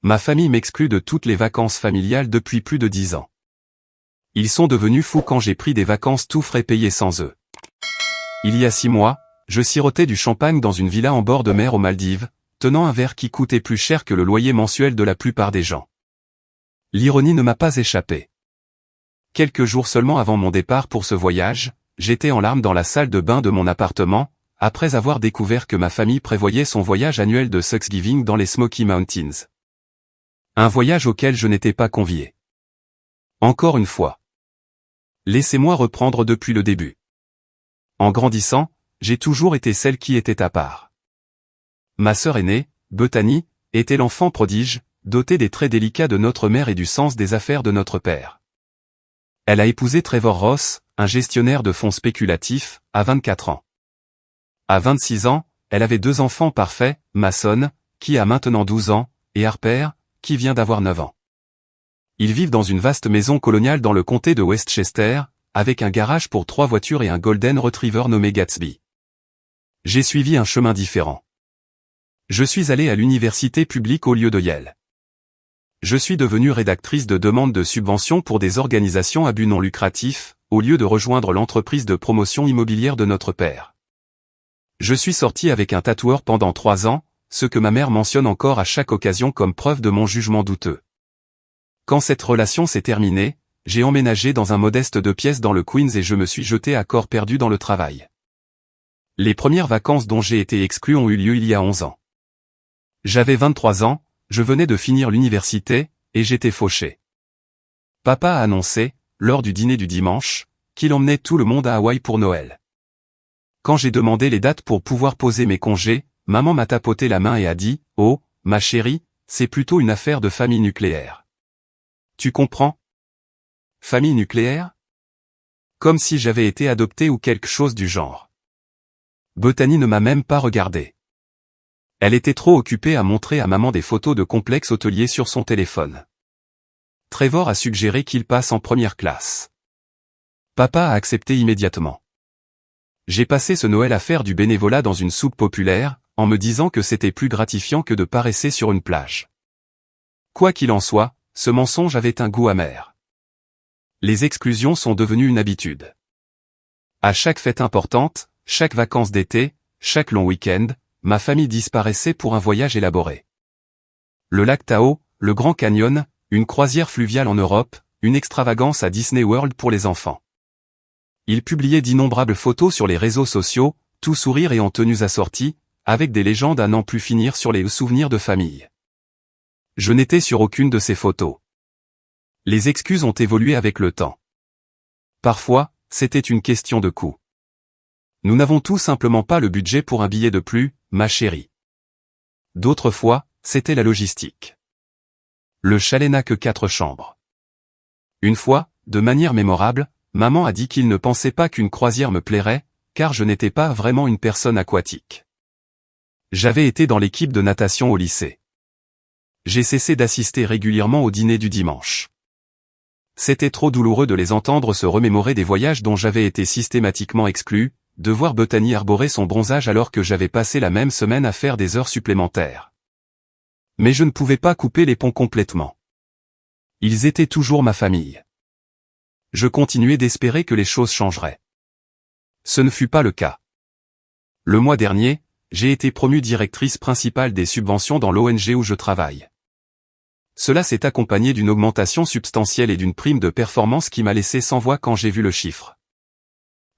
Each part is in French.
Ma famille m'exclut de toutes les vacances familiales depuis plus de 10 ans. Ils sont devenus fous quand j'ai pris des vacances tout frais payés sans eux. Il y a 6 mois, je sirotais du champagne dans une villa en bord de mer aux Maldives, tenant un verre qui coûtait plus cher que le loyer mensuel de la plupart des gens. L'ironie ne m'a pas échappé. Quelques jours seulement avant mon départ pour ce voyage, j'étais en larmes dans la salle de bain de mon appartement, après avoir découvert que ma famille prévoyait son voyage annuel de Thanksgiving dans les Smoky Mountains. Un voyage auquel je n'étais pas convié. Encore une fois. Laissez-moi reprendre depuis le début. En grandissant, j'ai toujours été celle qui était à part. Ma sœur aînée, Bethany, était l'enfant prodige, dotée des traits délicats de notre mère et du sens des affaires de notre père. Elle a épousé Trevor Ross, un gestionnaire de fonds spéculatifs, à 24 ans. À 26 ans, elle avait 2 enfants parfaits, Mason, qui a maintenant 12 ans, et Harper, qui vient d'avoir 9 ans. Ils vivent dans une vaste maison coloniale dans le comté de Westchester, avec un garage pour 3 voitures et un Golden Retriever nommé Gatsby. J'ai suivi un chemin différent. Je suis allé à l'université publique au lieu de Yale. Je suis devenue rédactrice de demandes de subventions pour des organisations à but non lucratif, au lieu de rejoindre l'entreprise de promotion immobilière de notre père. Je suis sortie avec un tatoueur pendant 3 ans, ce que ma mère mentionne encore à chaque occasion comme preuve de mon jugement douteux. Quand cette relation s'est terminée, j'ai emménagé dans un modeste 2 pièces dans le Queens et je me suis jeté à corps perdu dans le travail. Les premières vacances dont j'ai été exclu ont eu lieu il y a 11 ans. J'avais 23 ans, je venais de finir l'université, et j'étais fauché. Papa a annoncé, lors du dîner du dimanche, qu'il emmenait tout le monde à Hawaï pour Noël. Quand j'ai demandé les dates pour pouvoir poser mes congés, maman m'a tapoté la main et a dit « Oh, ma chérie, c'est plutôt une affaire de famille nucléaire. » Tu comprends? Famille nucléaire? Comme si j'avais été adopté ou quelque chose du genre. Bethany ne m'a même pas regardé. Elle était trop occupée à montrer à maman des photos de complexes hôteliers sur son téléphone. Trevor a suggéré qu'il passe en première classe. Papa a accepté immédiatement. J'ai passé ce Noël à faire du bénévolat dans une soupe populaire, en me disant que c'était plus gratifiant que de paresser sur une plage. Quoi qu'il en soit, ce mensonge avait un goût amer. Les exclusions sont devenues une habitude. À chaque fête importante, chaque vacances d'été, chaque long week-end, ma famille disparaissait pour un voyage élaboré. Le lac Tahoe, le Grand Canyon, une croisière fluviale en Europe, une extravagance à Disney World pour les enfants. Ils publiaient d'innombrables photos sur les réseaux sociaux, tout sourire et en tenues assorties, avec des légendes à n'en plus finir sur les souvenirs de famille. Je n'étais sur aucune de ces photos. Les excuses ont évolué avec le temps. Parfois, c'était une question de coût. Nous n'avons tout simplement pas le budget pour un billet de plus, ma chérie. D'autres fois, c'était la logistique. Le chalet n'a que 4 chambres. Une fois, de manière mémorable, maman a dit qu'il ne pensait pas qu'une croisière me plairait, car je n'étais pas vraiment une personne aquatique. J'avais été dans l'équipe de natation au lycée. J'ai cessé d'assister régulièrement au dîner du dimanche. C'était trop douloureux de les entendre se remémorer des voyages dont j'avais été systématiquement exclu, de voir Bethany arborer son bronzage alors que j'avais passé la même semaine à faire des heures supplémentaires. Mais je ne pouvais pas couper les ponts complètement. Ils étaient toujours ma famille. Je continuais d'espérer que les choses changeraient. Ce ne fut pas le cas. Le mois dernier, j'ai été promue directrice principale des subventions dans l'ONG où je travaille. Cela s'est accompagné d'une augmentation substantielle et d'une prime de performance qui m'a laissé sans voix quand j'ai vu le chiffre.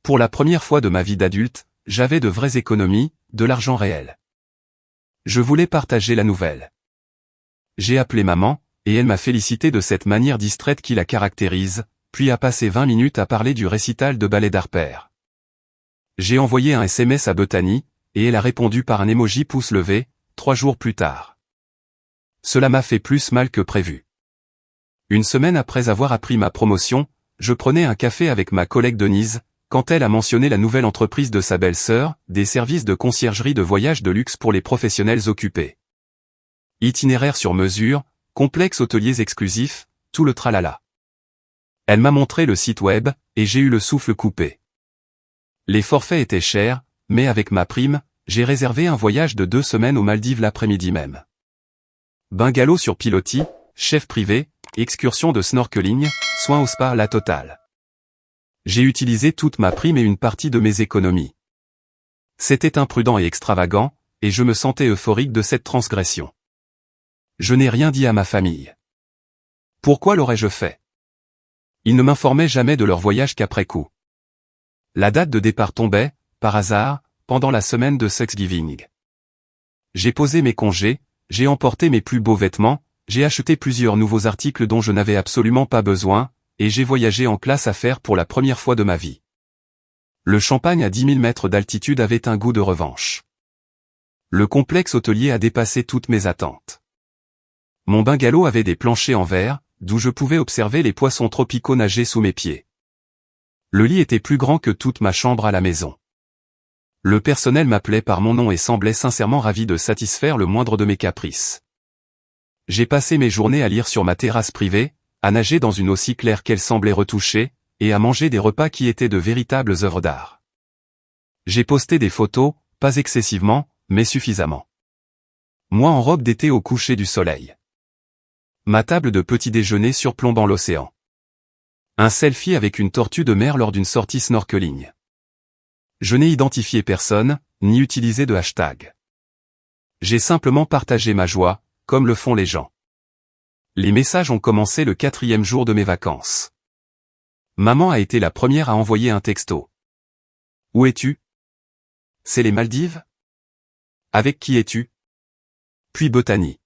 Pour la première fois de ma vie d'adulte, j'avais de vraies économies, de l'argent réel. Je voulais partager la nouvelle. J'ai appelé maman, et elle m'a félicité de cette manière distraite qui la caractérise, puis a passé 20 minutes à parler du récital de ballet d'Harper. J'ai envoyé un SMS à Bethany, et elle a répondu par un emoji pouce levé, 3 jours plus tard. Cela m'a fait plus mal que prévu. Une semaine après avoir appris ma promotion, je prenais un café avec ma collègue Denise, quand elle a mentionné la nouvelle entreprise de sa belle-sœur, des services de conciergerie de voyage de luxe pour les professionnels occupés. Itinéraire sur mesure, complexes hôteliers exclusifs, tout le tralala. Elle m'a montré le site web, et j'ai eu le souffle coupé. Les forfaits étaient chers, mais avec ma prime, j'ai réservé un voyage de 2 semaines aux Maldives l'après-midi même. Bungalow sur pilotis, chef privé, excursion de snorkeling, soins au spa, la totale. J'ai utilisé toute ma prime et une partie de mes économies. C'était imprudent et extravagant, et je me sentais euphorique de cette transgression. Je n'ai rien dit à ma famille. Pourquoi l'aurais-je fait? Ils ne m'informaient jamais de leur voyage qu'après coup. La date de départ tombait, par hasard, pendant la semaine de Thanksgiving. J'ai posé mes congés, j'ai emporté mes plus beaux vêtements, j'ai acheté plusieurs nouveaux articles dont je n'avais absolument pas besoin, et j'ai voyagé en classe affaires pour la première fois de ma vie. Le Champagne à 10 000 mètres d'altitude avait un goût de revanche. Le complexe hôtelier a dépassé toutes mes attentes. Mon bungalow avait des planchers en verre, d'où je pouvais observer les poissons tropicaux nager sous mes pieds. Le lit était plus grand que toute ma chambre à la maison. Le personnel m'appelait par mon nom et semblait sincèrement ravi de satisfaire le moindre de mes caprices. J'ai passé mes journées à lire sur ma terrasse privée, à nager dans une eau si claire qu'elle semblait retouchée, et à manger des repas qui étaient de véritables œuvres d'art. J'ai posté des photos, pas excessivement, mais suffisamment. Moi en robe d'été au coucher du soleil. Ma table de petit déjeuner surplombant l'océan. Un selfie avec une tortue de mer lors d'une sortie snorkeling. Je n'ai identifié personne, ni utilisé de hashtag. J'ai simplement partagé ma joie, comme le font les gens. Les messages ont commencé le 4e jour de mes vacances. Maman a été la première à envoyer un texto. Où es-tu? C'est les Maldives? Avec qui es-tu? Puis Bethany.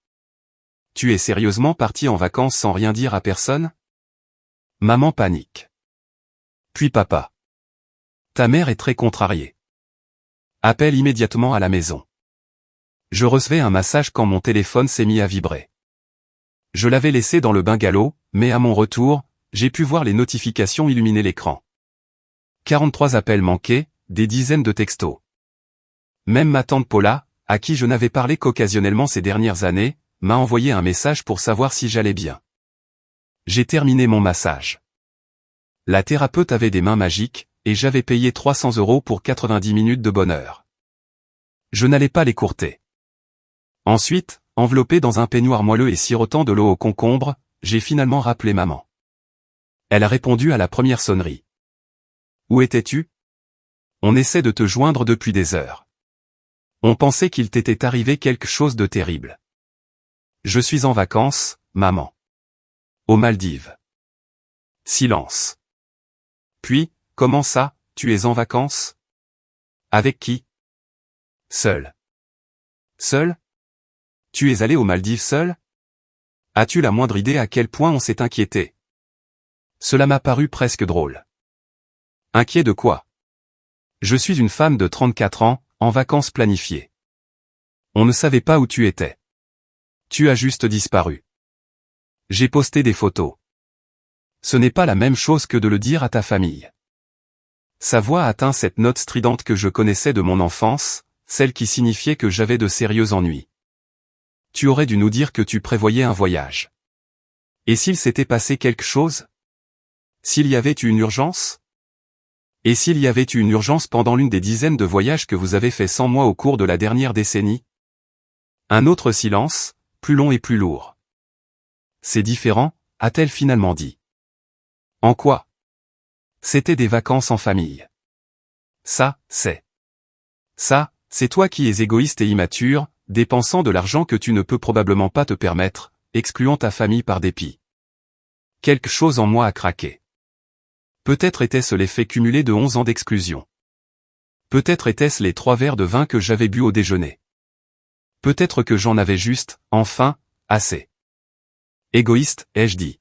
Tu es sérieusement parti en vacances sans rien dire à personne? Maman panique. Puis papa. Ta mère est très contrariée. Appelle immédiatement à la maison. Je recevais un massage quand mon téléphone s'est mis à vibrer. Je l'avais laissé dans le bungalow, mais à mon retour, j'ai pu voir les notifications illuminer l'écran. 43 appels manqués, des dizaines de textos. Même ma tante Paula, à qui je n'avais parlé qu'occasionnellement ces dernières années, m'a envoyé un message pour savoir si j'allais bien. J'ai terminé mon massage. La thérapeute avait des mains magiques, et j'avais payé 300 € pour 90 minutes de bonheur. Je n'allais pas l'écourter. Ensuite, enveloppé dans un peignoir moelleux et sirotant de l'eau au concombre, j'ai finalement rappelé maman. Elle a répondu à la première sonnerie. Où étais-tu? On essaie de te joindre depuis des heures. On pensait qu'il t'était arrivé quelque chose de terrible. Je suis en vacances, maman. Aux Maldives. Silence. Puis, comment ça, tu es en vacances? Avec qui? Seul. Seul? Tu es allé aux Maldives seul? As-tu la moindre idée à quel point on s'est inquiété? Cela m'a paru presque drôle. Inquiet de quoi? Je suis une femme de 34 ans, en vacances planifiées. On ne savait pas où tu étais. Tu as juste disparu. J'ai posté des photos. Ce n'est pas la même chose que de le dire à ta famille. Sa voix atteint cette note stridente que je connaissais de mon enfance, celle qui signifiait que j'avais de sérieux ennuis. Tu aurais dû nous dire que tu prévoyais un voyage. Et s'il s'était passé quelque chose? S'il y avait eu une urgence? Et s'il y avait eu une urgence pendant l'une des dizaines de voyages que vous avez fait sans moi au cours de la dernière décennie? Un autre silence, plus long et plus lourd. C'est différent, a-t-elle finalement dit. En quoi? C'était des vacances en famille. Ça, c'est toi qui es égoïste et immature, dépensant de l'argent que tu ne peux probablement pas te permettre, excluant ta famille par dépit. Quelque chose en moi a craqué. Peut-être était-ce l'effet cumulé de 11 ans d'exclusion. Peut-être était-ce les 3 verres de vin que j'avais bu au déjeuner. Peut-être que j'en avais juste, enfin, assez. Égoïste, ai-je dit.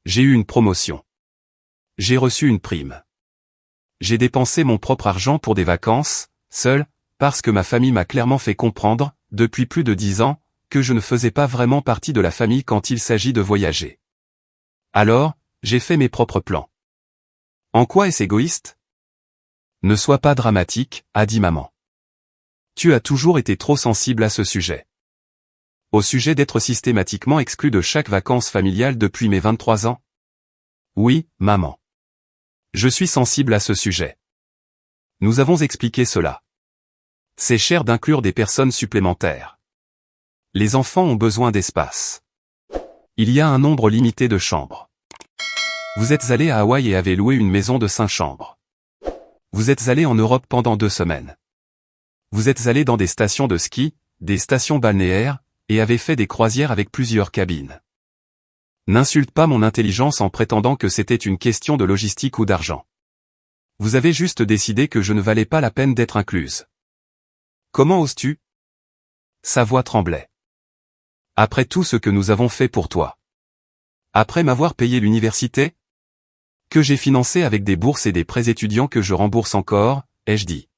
J'ai eu une promotion. J'ai reçu une prime. J'ai dépensé mon propre argent pour des vacances, seul, parce que ma famille m'a clairement fait comprendre, depuis plus de 10 ans, que je ne faisais pas vraiment partie de la famille quand il s'agit de voyager. Alors, j'ai fait mes propres plans. En quoi est-ce égoïste? Ne sois pas dramatique, a dit maman. Tu as toujours été trop sensible à ce sujet. Au sujet d'être systématiquement exclu de chaque vacances familiales depuis mes 23 ans? Oui, maman. Je suis sensible à ce sujet. Nous avons expliqué cela. C'est cher d'inclure des personnes supplémentaires. Les enfants ont besoin d'espace. Il y a un nombre limité de chambres. Vous êtes allé à Hawaï et avez loué une maison de 5 chambres. Vous êtes allé en Europe pendant 2 semaines. Vous êtes allé dans des stations de ski, des stations balnéaires, et avez fait des croisières avec plusieurs cabines. N'insulte pas mon intelligence en prétendant que c'était une question de logistique ou d'argent. Vous avez juste décidé que je ne valais pas la peine d'être incluse. Comment oses-tu? Sa voix tremblait. Après tout ce que nous avons fait pour toi. Après m'avoir payé l'université? Que j'ai financé avec des bourses et des prêts étudiants que je rembourse encore, ai-je dit.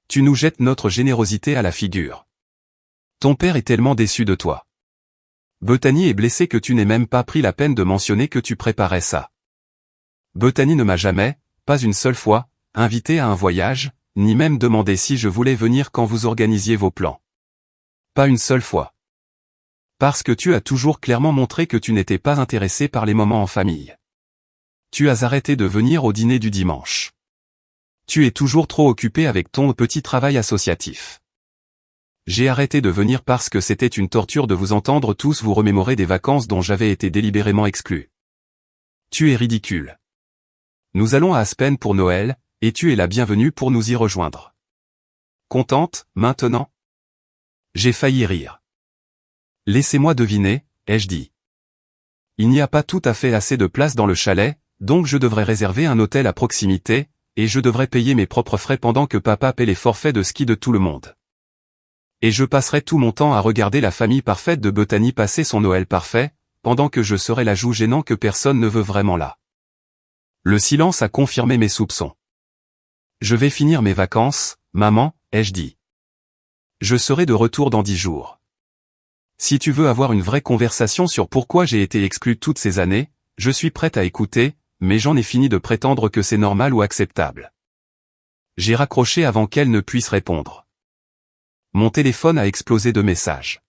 Tu nous jettes notre générosité à la figure. Ton père est tellement déçu de toi. Bethany est blessée que tu n'aies même pas pris la peine de mentionner que tu préparais ça. Bethany ne m'a jamais, pas une seule fois, invité à un voyage, ni même demandé si je voulais venir quand vous organisiez vos plans. Pas une seule fois. Parce que tu as toujours clairement montré que tu n'étais pas intéressé par les moments en famille. Tu as arrêté de venir au dîner du dimanche. Tu es toujours trop occupé avec ton petit travail associatif. J'ai arrêté de venir parce que c'était une torture de vous entendre tous vous remémorer des vacances dont j'avais été délibérément exclu. Tu es ridicule. Nous allons à Aspen pour Noël, et tu es la bienvenue pour nous y rejoindre. Contente, maintenant? J'ai failli rire. Laissez-moi deviner, ai-je dit. Il n'y a pas tout à fait assez de place dans le chalet, donc je devrais réserver un hôtel à proximité, et je devrais payer mes propres frais pendant que papa paie les forfaits de ski de tout le monde. Et je passerai tout mon temps à regarder la famille parfaite de Bethany passer son Noël parfait, pendant que je serai l'ajout gênant que personne ne veut vraiment là. Le silence a confirmé mes soupçons. Je vais finir mes vacances, maman, ai-je dit. Je serai de retour dans 10 jours. Si tu veux avoir une vraie conversation sur pourquoi j'ai été exclu toutes ces années, je suis prête à écouter, mais j'en ai fini de prétendre que c'est normal ou acceptable. J'ai raccroché avant qu'elle ne puisse répondre. Mon téléphone a explosé de messages.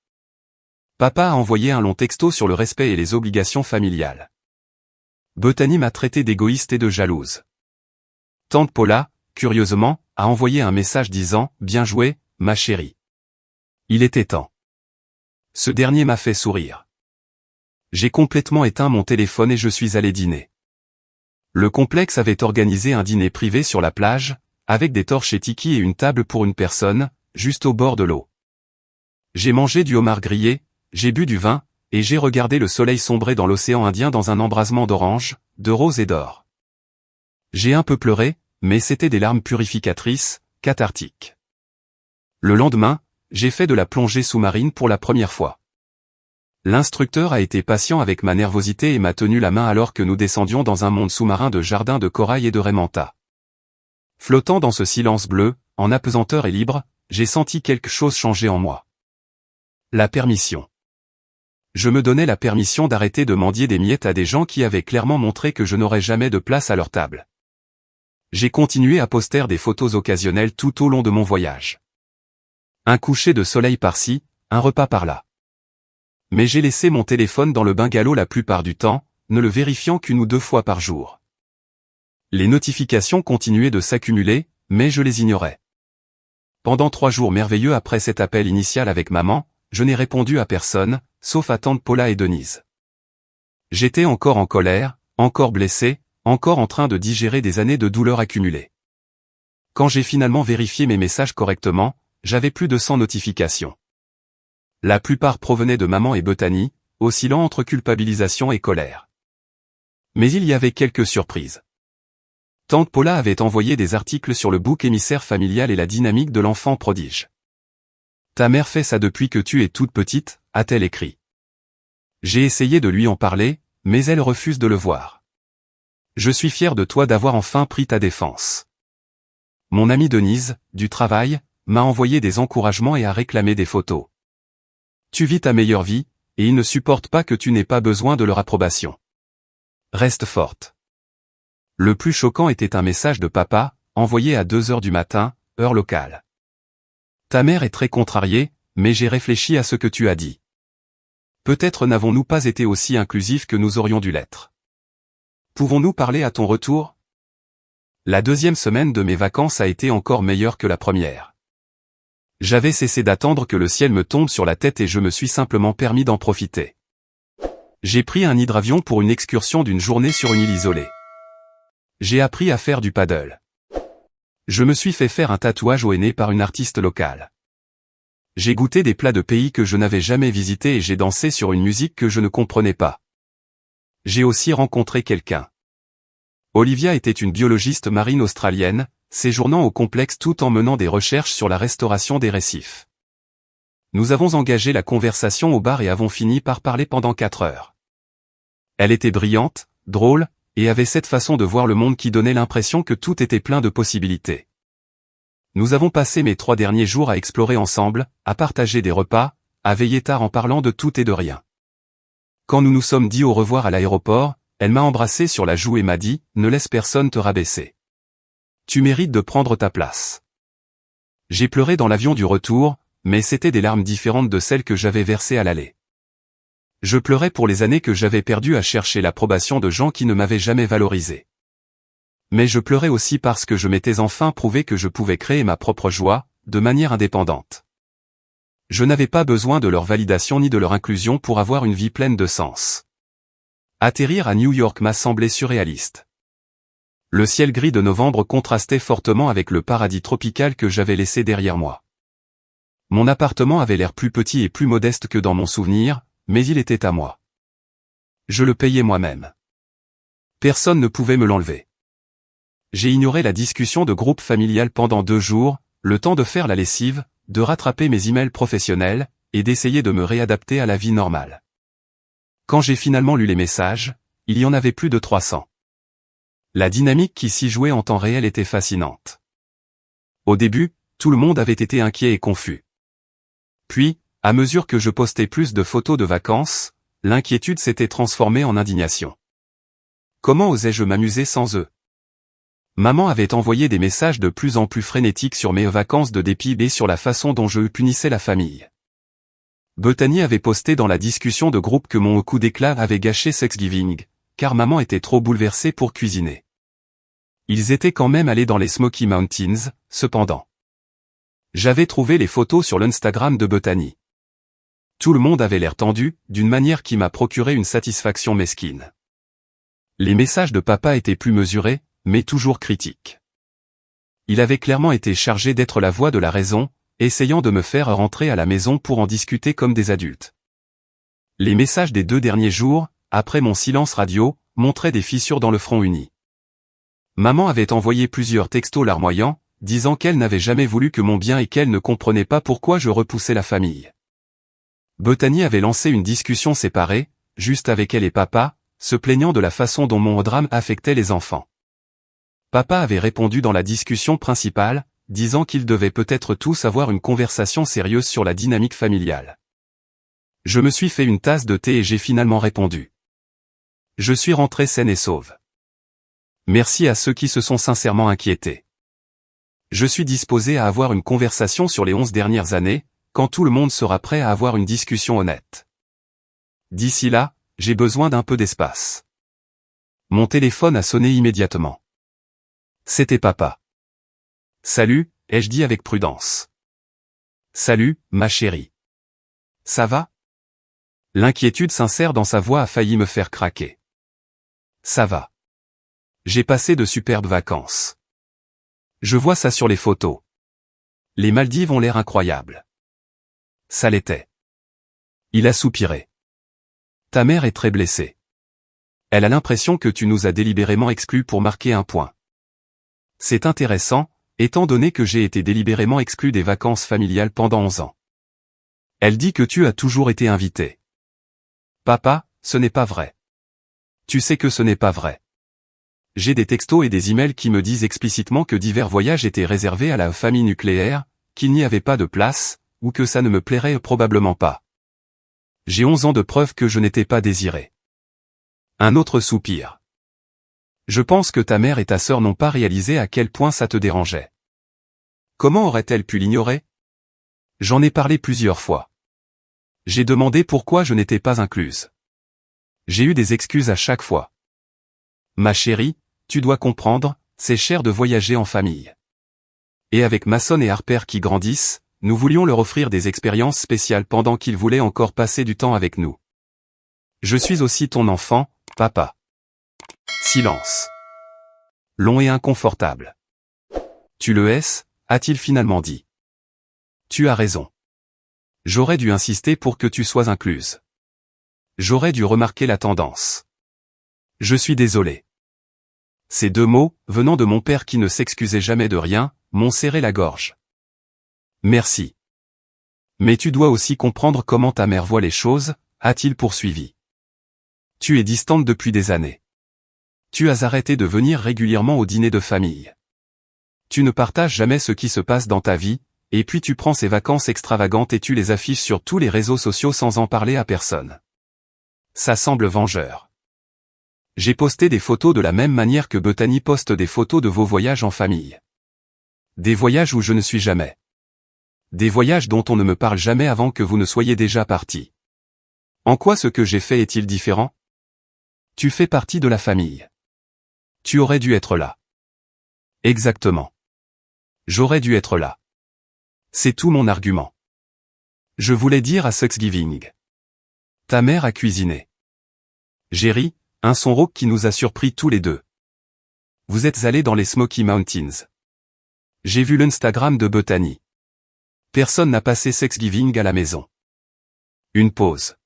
Papa a envoyé un long texto sur le respect et les obligations familiales. Bethany m'a traité d'égoïste et de jalouse. Tante Paula, curieusement, a envoyé un message disant « Bien joué, ma chérie ». Il était temps. Ce dernier m'a fait sourire. J'ai complètement éteint mon téléphone et je suis allé dîner. Le complexe avait organisé un dîner privé sur la plage, avec des torches et tiki et une table pour une personne, juste au bord de l'eau. J'ai mangé du homard grillé, j'ai bu du vin, et j'ai regardé le soleil sombrer dans l'océan Indien dans un embrasement d'orange, de rose et d'or. J'ai un peu pleuré, mais c'était des larmes purificatrices, cathartiques. Le lendemain, j'ai fait de la plongée sous-marine pour la première fois. L'instructeur a été patient avec ma nervosité et m'a tenu la main alors que nous descendions dans un monde sous-marin de jardins de corail et de raimanta. Flottant dans ce silence bleu, en apesanteur et libre, j'ai senti quelque chose changer en moi. La permission. Je me donnais la permission d'arrêter de mendier des miettes à des gens qui avaient clairement montré que je n'aurais jamais de place à leur table. J'ai continué à poster des photos occasionnelles tout au long de mon voyage. Un coucher de soleil par-ci, un repas par-là. Mais j'ai laissé mon téléphone dans le bungalow la plupart du temps, ne le vérifiant qu'une ou 2 fois par jour. Les notifications continuaient de s'accumuler, mais je les ignorais. Pendant 3 jours merveilleux après cet appel initial avec maman, je n'ai répondu à personne, sauf à tante Paula et Denise. J'étais encore en colère, encore blessé, encore en train de digérer des années de douleur accumulées. Quand j'ai finalement vérifié mes messages correctement, j'avais plus de 100 notifications. La plupart provenaient de maman et Bethany, oscillant entre culpabilisation et colère. Mais il y avait quelques surprises. Tante Paula avait envoyé des articles sur le bouc émissaire familial et la dynamique de l'enfant prodige. Ta mère fait ça depuis que tu es toute petite, a-t-elle écrit. J'ai essayé de lui en parler, mais elle refuse de le voir. Je suis fier de toi d'avoir enfin pris ta défense. Mon amie Denise, du travail, m'a envoyé des encouragements et a réclamé des photos. Tu vis ta meilleure vie, et ils ne supportent pas que tu n'aies pas besoin de leur approbation. Reste forte. Le plus choquant était un message de papa, envoyé à 2 heures du matin, heure locale. Ta mère est très contrariée, mais j'ai réfléchi à ce que tu as dit. Peut-être n'avons-nous pas été aussi inclusifs que nous aurions dû l'être. Pouvons-nous parler à ton retour? La 2e semaine de mes vacances a été encore meilleure que la première. J'avais cessé d'attendre que le ciel me tombe sur la tête et je me suis simplement permis d'en profiter. J'ai pris un hydravion pour une excursion d'une journée sur une île isolée. J'ai appris à faire du paddle. Je me suis fait faire un tatouage au henné par une artiste locale. J'ai goûté des plats de pays que je n'avais jamais visités et j'ai dansé sur une musique que je ne comprenais pas. J'ai aussi rencontré quelqu'un. Olivia était une biologiste marine australienne, séjournant au complexe tout en menant des recherches sur la restauration des récifs. Nous avons engagé la conversation au bar et avons fini par parler pendant 4 heures. Elle était brillante, drôle, et avait cette façon de voir le monde qui donnait l'impression que tout était plein de possibilités. Nous avons passé mes 3 derniers jours à explorer ensemble, à partager des repas, à veiller tard en parlant de tout et de rien. Quand nous nous sommes dit au revoir à l'aéroport, elle m'a embrassé sur la joue et m'a dit « Ne laisse personne te rabaisser. Tu mérites de prendre ta place. » J'ai pleuré dans l'avion du retour, mais c'était des larmes différentes de celles que j'avais versées à l'aller. Je pleurais pour les années que j'avais perdues à chercher l'approbation de gens qui ne m'avaient jamais valorisé. Mais je pleurais aussi parce que je m'étais enfin prouvé que je pouvais créer ma propre joie, de manière indépendante. Je n'avais pas besoin de leur validation ni de leur inclusion pour avoir une vie pleine de sens. Atterrir à New York m'a semblé surréaliste. Le ciel gris de novembre contrastait fortement avec le paradis tropical que j'avais laissé derrière moi. Mon appartement avait l'air plus petit et plus modeste que dans mon souvenir, mais il était à moi. Je le payais moi-même. Personne ne pouvait me l'enlever. J'ai ignoré la discussion de groupe familial pendant 2 jours, le temps de faire la lessive, de rattraper mes emails professionnels, et d'essayer de me réadapter à la vie normale. Quand j'ai finalement lu les messages, il y en avait plus de 300. La dynamique qui s'y jouait en temps réel était fascinante. Au début, tout le monde avait été inquiet et confus. Puis, à mesure que je postais plus de photos de vacances, l'inquiétude s'était transformée en indignation. Comment osais-je m'amuser sans eux? Maman avait envoyé des messages de plus en plus frénétiques sur mes vacances de dépit et sur la façon dont je punissais la famille. Bethany avait posté dans la discussion de groupe que mon coup d'éclat avait gâché Thanksgiving, car maman était trop bouleversée pour cuisiner. Ils étaient quand même allés dans les Smoky Mountains, cependant. J'avais trouvé les photos sur l'Instagram de Bethany. Tout le monde avait l'air tendu, d'une manière qui m'a procuré une satisfaction mesquine. Les messages de papa étaient plus mesurés, mais toujours critiques. Il avait clairement été chargé d'être la voix de la raison, essayant de me faire rentrer à la maison pour en discuter comme des adultes. Les messages des 2 derniers jours, après mon silence radio, montraient des fissures dans le front uni. Maman avait envoyé plusieurs textos larmoyants, disant qu'elle n'avait jamais voulu que mon bien et qu'elle ne comprenait pas pourquoi je repoussais la famille. Bethany avait lancé une discussion séparée, juste avec elle et papa, se plaignant de la façon dont mon drame affectait les enfants. Papa avait répondu dans la discussion principale, disant qu'ils devaient peut-être tous avoir une conversation sérieuse sur la dynamique familiale. Je me suis fait une tasse de thé et j'ai finalement répondu. Je suis rentré saine et sauve. Merci à ceux qui se sont sincèrement inquiétés. Je suis disposé à avoir une conversation sur les 11 dernières années, quand tout le monde sera prêt à avoir une discussion honnête. D'ici là, j'ai besoin d'un peu d'espace. Mon téléphone a sonné immédiatement. C'était papa. Salut, ai-je dit avec prudence. Salut, ma chérie. Ça va? L'inquiétude sincère dans sa voix a failli me faire craquer. Ça va. J'ai passé de superbes vacances. Je vois ça sur les photos. Les Maldives ont l'air incroyables. Ça l'était. Il a soupiré. Ta mère est très blessée. Elle a l'impression que tu nous as délibérément exclus pour marquer un point. C'est intéressant, étant donné que j'ai été délibérément exclu des vacances familiales pendant 11 ans. Elle dit que tu as toujours été invité. Papa, ce n'est pas vrai. Tu sais que ce n'est pas vrai. J'ai des textos et des emails qui me disent explicitement que divers voyages étaient réservés à la famille nucléaire, qu'il n'y avait pas de place, ou que ça ne me plairait probablement pas. J'ai 11 ans de preuves que je n'étais pas désiré. Un autre soupir. Je pense que ta mère et ta sœur n'ont pas réalisé à quel point ça te dérangeait. Comment aurait-elle pu l'ignorer? J'en ai parlé plusieurs fois. J'ai demandé pourquoi je n'étais pas incluse. J'ai eu des excuses à chaque fois. Ma chérie, tu dois comprendre, c'est cher de voyager en famille. Et avec Mason et Harper qui grandissent, nous voulions leur offrir des expériences spéciales pendant qu'ils voulaient encore passer du temps avec nous. Je suis aussi ton enfant, papa. Silence. Long et inconfortable. Tu le hais, a-t-il finalement dit. Tu as raison. J'aurais dû insister pour que tu sois incluse. J'aurais dû remarquer la tendance. Je suis désolé. Ces deux mots, venant de mon père qui ne s'excusait jamais de rien, m'ont serré la gorge. Merci. Mais tu dois aussi comprendre comment ta mère voit les choses, a-t-il poursuivi. Tu es distante depuis des années. Tu as arrêté de venir régulièrement au dîner de famille. Tu ne partages jamais ce qui se passe dans ta vie, et puis tu prends ces vacances extravagantes et tu les affiches sur tous les réseaux sociaux sans en parler à personne. Ça semble vengeur. J'ai posté des photos de la même manière que Bethany poste des photos de vos voyages en famille. Des voyages où je ne suis jamais. Des voyages dont on ne me parle jamais avant que vous ne soyez déjà partis. En quoi ce que j'ai fait est-il différent? Tu fais partie de la famille. Tu aurais dû être là. Exactement. J'aurais dû être là. C'est tout mon argument. Je voulais dire à Thanksgiving. Ta mère a cuisiné. J'ai ri, un son rauque qui nous a surpris tous les deux. Vous êtes allés dans les Smoky Mountains. J'ai vu l'Instagram de Bethany. Personne n'a passé Thanksgiving à la maison. Une pause.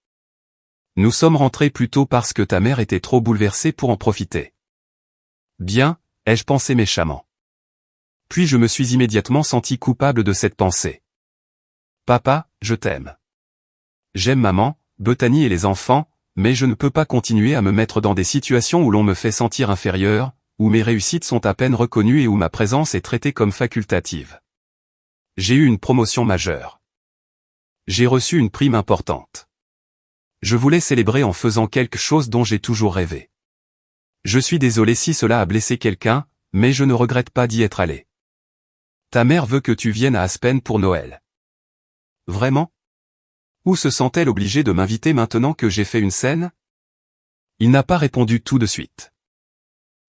Nous sommes rentrés plus tôt parce que ta mère était trop bouleversée pour en profiter. Bien, ai-je pensé méchamment. Puis je me suis immédiatement senti coupable de cette pensée. Papa, je t'aime. J'aime maman, Bethany et les enfants, mais je ne peux pas continuer à me mettre dans des situations où l'on me fait sentir inférieur, où mes réussites sont à peine reconnues et où ma présence est traitée comme facultative. J'ai eu une promotion majeure. J'ai reçu une prime importante. Je voulais célébrer en faisant quelque chose dont j'ai toujours rêvé. Je suis désolé si cela a blessé quelqu'un, mais je ne regrette pas d'y être allé. Ta mère veut que tu viennes à Aspen pour Noël. Vraiment? Ou se sent-elle obligée de m'inviter maintenant que j'ai fait une scène? Il n'a pas répondu tout de suite.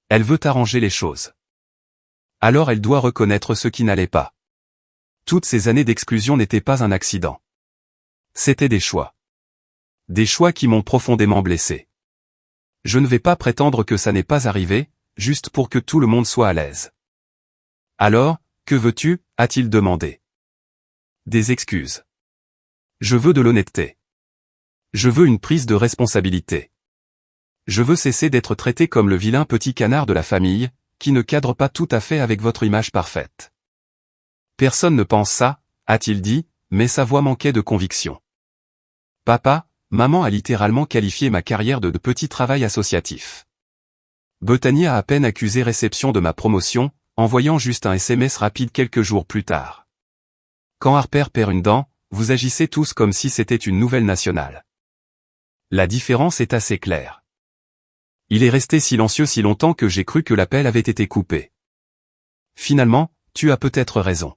Elle veut arranger les choses. Alors elle doit reconnaître ce qui n'allait pas. Toutes ces années d'exclusion n'étaient pas un accident. C'étaient des choix. Des choix qui m'ont profondément blessé. Je ne vais pas prétendre que ça n'est pas arrivé, juste pour que tout le monde soit à l'aise. Alors, que veux-tu, a-t-il demandé. Des excuses. Je veux de l'honnêteté. Je veux une prise de responsabilité. Je veux cesser d'être traité comme le vilain petit canard de la famille, qui ne cadre pas tout à fait avec votre image parfaite. Personne ne pense ça, a-t-il dit, mais sa voix manquait de conviction. Papa, maman a littéralement qualifié ma carrière de petit travail associatif. Bethany a à peine accusé réception de ma promotion, envoyant juste un SMS rapide quelques jours plus tard. Quand Harper perd une dent, vous agissez tous comme si c'était une nouvelle nationale. La différence est assez claire. Il est resté silencieux si longtemps que j'ai cru que l'appel avait été coupé. Finalement, tu as peut-être raison.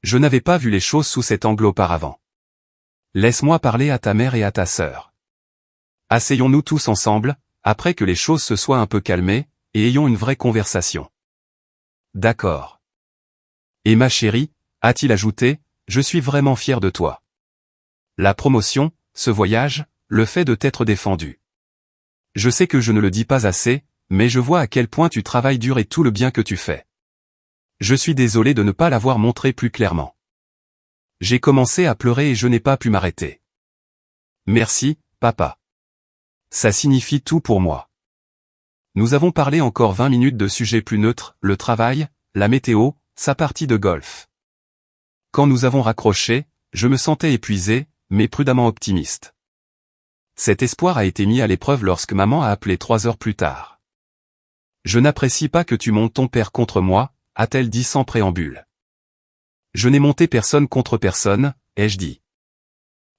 Je n'avais pas vu les choses sous cet angle auparavant. Laisse-moi parler à ta mère et à ta sœur. Asseyons-nous tous ensemble, après que les choses se soient un peu calmées, et ayons une vraie conversation. D'accord. Et ma chérie, a-t-il ajouté, je suis vraiment fier de toi. La promotion, ce voyage, le fait de t'être défendu. Je sais que je ne le dis pas assez, mais je vois à quel point tu travailles dur et tout le bien que tu fais. Je suis désolé de ne pas l'avoir montré plus clairement. J'ai commencé à pleurer et je n'ai pas pu m'arrêter. Merci, papa. Ça signifie tout pour moi. Nous avons parlé encore 20 minutes de sujets plus neutres, le travail, la météo, sa partie de golf. Quand nous avons raccroché, je me sentais épuisé, mais prudemment optimiste. Cet espoir a été mis à l'épreuve lorsque maman a appelé 3 heures plus tard. Je n'apprécie pas que tu montes ton père contre moi, a-t-elle dit sans préambule. Je n'ai monté personne contre personne, ai-je dit.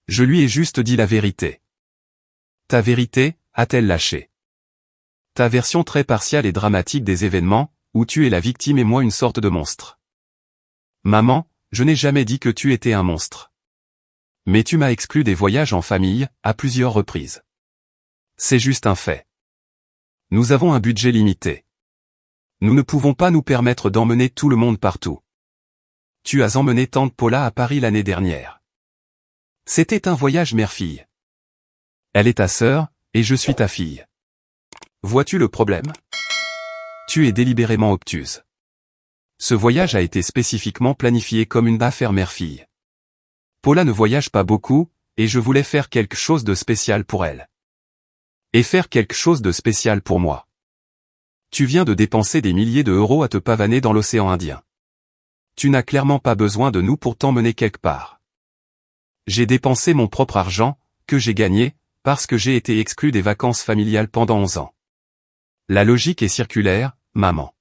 Je lui ai juste dit la vérité. Ta vérité, a-t-elle lâché. Ta version très partiale et dramatique des événements, où tu es la victime et moi une sorte de monstre. Maman, je n'ai jamais dit que tu étais un monstre. Mais tu m'as exclu des voyages en famille, à plusieurs reprises. C'est juste un fait. Nous avons un budget limité. Nous ne pouvons pas nous permettre d'emmener tout le monde partout. Tu as emmené tante Paula à Paris l'année dernière. C'était un voyage mère-fille. Elle est ta sœur, et je suis ta fille. Vois-tu le problème? Tu es délibérément obtuse. Ce voyage a été spécifiquement planifié comme une affaire mère-fille. Paula ne voyage pas beaucoup, et je voulais faire quelque chose de spécial pour elle. Et faire quelque chose de spécial pour moi. Tu viens de dépenser des milliers d'euros à te pavaner dans l'océan Indien. Tu n'as clairement pas besoin de nous pour t'emmener quelque part. J'ai dépensé mon propre argent, que j'ai gagné, parce que j'ai été exclu des vacances familiales pendant 11 ans. La logique est circulaire, maman.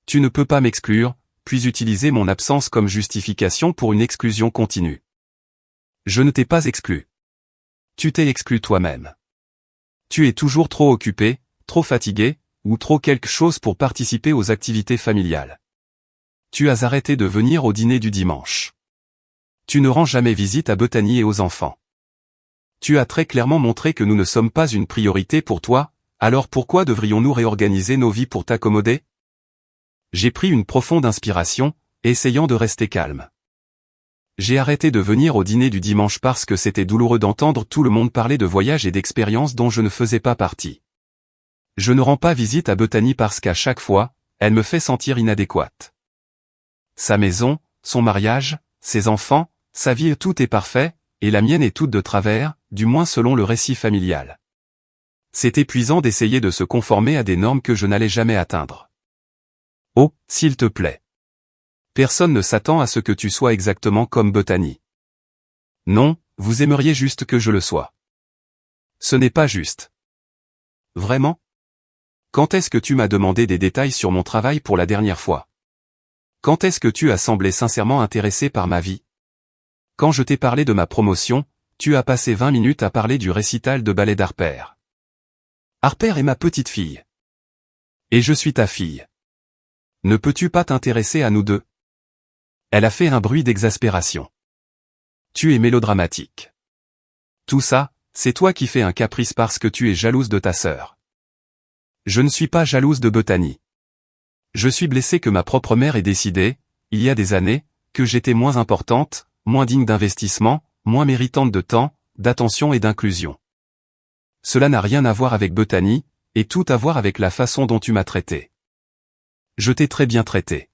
Tu ne peux pas m'exclure, puis utiliser mon absence comme justification pour une exclusion continue. Je ne t'ai pas exclu. Tu t'es exclu toi-même. Tu es toujours trop occupé, trop fatigué, ou trop quelque chose pour participer aux activités familiales. Tu as arrêté de venir au dîner du dimanche. Tu ne rends jamais visite à Bethany et aux enfants. Tu as très clairement montré que nous ne sommes pas une priorité pour toi, alors pourquoi devrions-nous réorganiser nos vies pour t'accommoder? J'ai pris une profonde inspiration, essayant de rester calme. J'ai arrêté de venir au dîner du dimanche parce que c'était douloureux d'entendre tout le monde parler de voyages et d'expériences dont je ne faisais pas partie. Je ne rends pas visite à Bethany parce qu'à chaque fois, elle me fait sentir inadéquate. Sa maison, son mariage, ses enfants, sa vie, tout est parfait, et la mienne est toute de travers, du moins selon le récit familial. C'est épuisant d'essayer de se conformer à des normes que je n'allais jamais atteindre. Oh, s'il te plaît. Personne ne s'attend à ce que tu sois exactement comme Bethany. Non, vous aimeriez juste que je le sois. Ce n'est pas juste. Vraiment? Quand est-ce que tu m'as demandé des détails sur mon travail pour la dernière fois? Quand est-ce que tu as semblé sincèrement intéressé par ma vie? Quand je t'ai parlé de ma promotion, tu as passé 20 minutes à parler du récital de ballet d'Harper. Harper est ma petite fille. Et je suis ta fille. Ne peux-tu pas t'intéresser à nous deux? Elle a fait un bruit d'exaspération. Tu es mélodramatique. Tout ça, c'est toi qui fais un caprice parce que tu es jalouse de ta sœur. Je ne suis pas jalouse de Bethany. Je suis blessé que ma propre mère ait décidé, il y a des années, que j'étais moins importante, moins digne d'investissement, moins méritante de temps, d'attention et d'inclusion. Cela n'a rien à voir avec Bethany, et tout à voir avec la façon dont tu m'as traité. Je t'ai très bien traité.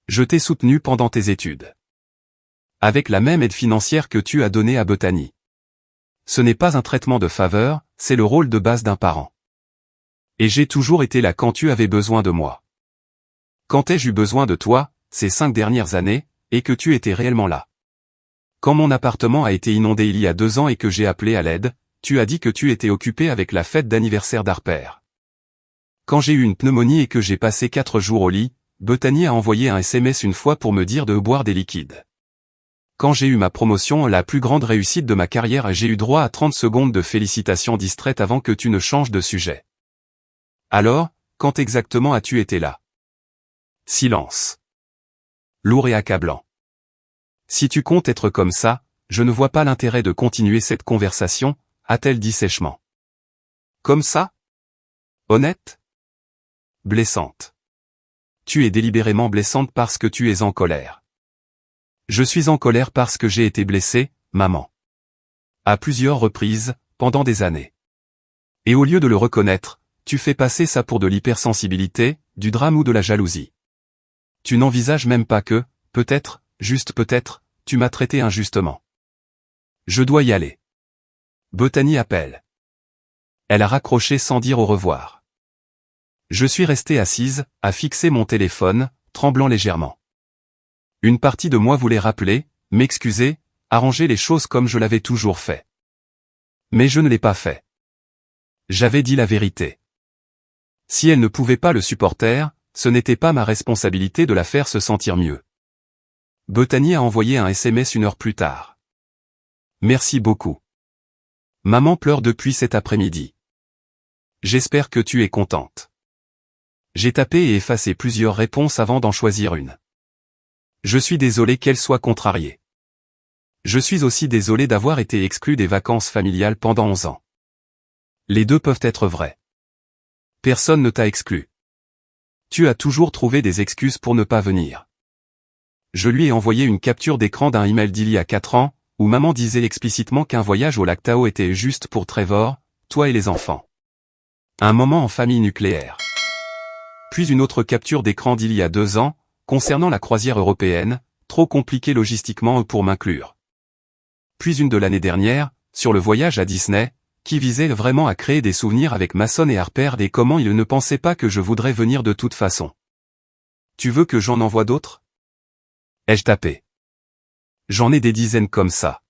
Je t'ai soutenu pendant tes études. Avec la même aide financière que tu as donnée à Bethany. Ce n'est pas un traitement de faveur, c'est le rôle de base d'un parent. Et j'ai toujours été là quand tu avais besoin de moi. Quand ai-je eu besoin de toi, ces 5 dernières années, et que tu étais réellement là? Quand mon appartement a été inondé il y a 2 ans et que j'ai appelé à l'aide, tu as dit que tu étais occupé avec la fête d'anniversaire d'Harper. Quand j'ai eu une pneumonie et que j'ai passé 4 jours au lit, Bethany a envoyé un SMS une fois pour me dire de boire des liquides. Quand j'ai eu ma promotion, la plus grande réussite de ma carrière, j'ai eu droit à 30 secondes de félicitations distraites avant que tu ne changes de sujet. Alors, quand exactement as-tu été là? Silence. Lourd et accablant. Si tu comptes être comme ça, je ne vois pas l'intérêt de continuer cette conversation, a-t-elle dit sèchement. Comme ça? Honnête? Blessante. Tu es délibérément blessante parce que tu es en colère. Je suis en colère parce que j'ai été blessé, maman. À plusieurs reprises, pendant des années. Et au lieu de le reconnaître, tu fais passer ça pour de l'hypersensibilité, du drame ou de la jalousie. Tu n'envisages même pas que, peut-être, juste peut-être, tu m'as traité injustement. Je dois y aller. Bethany appelle. Elle a raccroché sans dire au revoir. Je suis resté assise, à fixer mon téléphone, tremblant légèrement. Une partie de moi voulait rappeler, m'excuser, arranger les choses comme je l'avais toujours fait. Mais je ne l'ai pas fait. J'avais dit la vérité. Si elle ne pouvait pas le supporter, ce n'était pas ma responsabilité de la faire se sentir mieux. Bethany a envoyé un SMS 1 heure plus tard. Merci beaucoup. Maman pleure depuis cet après-midi. J'espère que tu es contente. J'ai tapé et effacé plusieurs réponses avant d'en choisir une. Je suis désolé qu'elle soit contrariée. Je suis aussi désolé d'avoir été exclu des vacances familiales pendant 11 ans. Les deux peuvent être vrais. Personne ne t'a exclu. Tu as toujours trouvé des excuses pour ne pas venir. Je lui ai envoyé une capture d'écran d'un email d'il y a 4 ans, où maman disait explicitement qu'un voyage au lac Tao était juste pour Trevor, toi et les enfants. Un moment en famille nucléaire. Puis une autre capture d'écran d'il y a 2 ans, concernant la croisière européenne, trop compliqué logistiquement pour m'inclure. Puis une de l'année dernière, sur le voyage à Disney, qui visait vraiment à créer des souvenirs avec Mason et Harper et comment ils ne pensaient pas que je voudrais venir de toute façon. Tu veux que j'en envoie d'autres? Ai-je tapé? J'en ai des dizaines comme ça.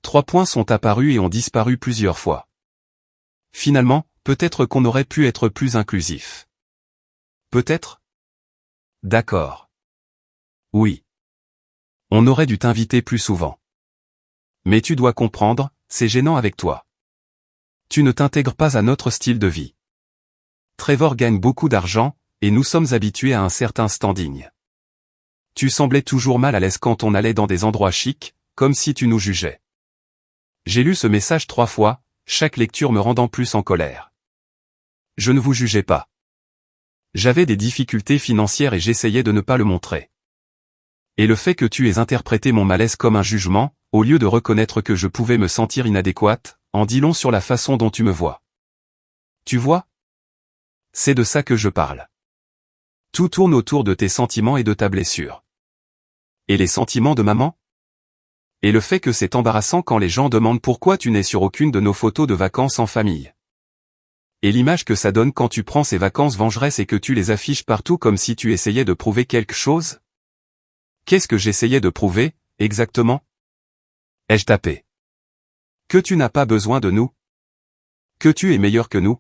3 points sont apparus et ont disparu plusieurs fois. Finalement, peut-être qu'on aurait pu être plus inclusif. Peut-être? D'accord. Oui. On aurait dû t'inviter plus souvent. Mais tu dois comprendre, c'est gênant avec toi. Tu ne t'intègres pas à notre style de vie. Trevor gagne beaucoup d'argent, et nous sommes habitués à un certain standing. Tu semblais toujours mal à l'aise quand on allait dans des endroits chics, comme si tu nous jugeais. J'ai lu ce message 3 fois, chaque lecture me rendant plus en colère. Je ne vous jugeais pas. J'avais des difficultés financières et j'essayais de ne pas le montrer. Et le fait que tu aies interprété mon malaise comme un jugement, au lieu de reconnaître que je pouvais me sentir inadéquate, en dit long sur la façon dont tu me vois. Tu vois? C'est de ça que je parle. Tout tourne autour de tes sentiments et de ta blessure. Et les sentiments de maman? Et le fait que c'est embarrassant quand les gens demandent pourquoi tu n'es sur aucune de nos photos de vacances en famille. Et l'image que ça donne quand tu prends ces vacances vengeresses et que tu les affiches partout comme si tu essayais de prouver quelque chose? Qu'est-ce que j'essayais de prouver, exactement? Ai-je tapé? Que tu n'as pas besoin de nous? Que tu es meilleur que nous?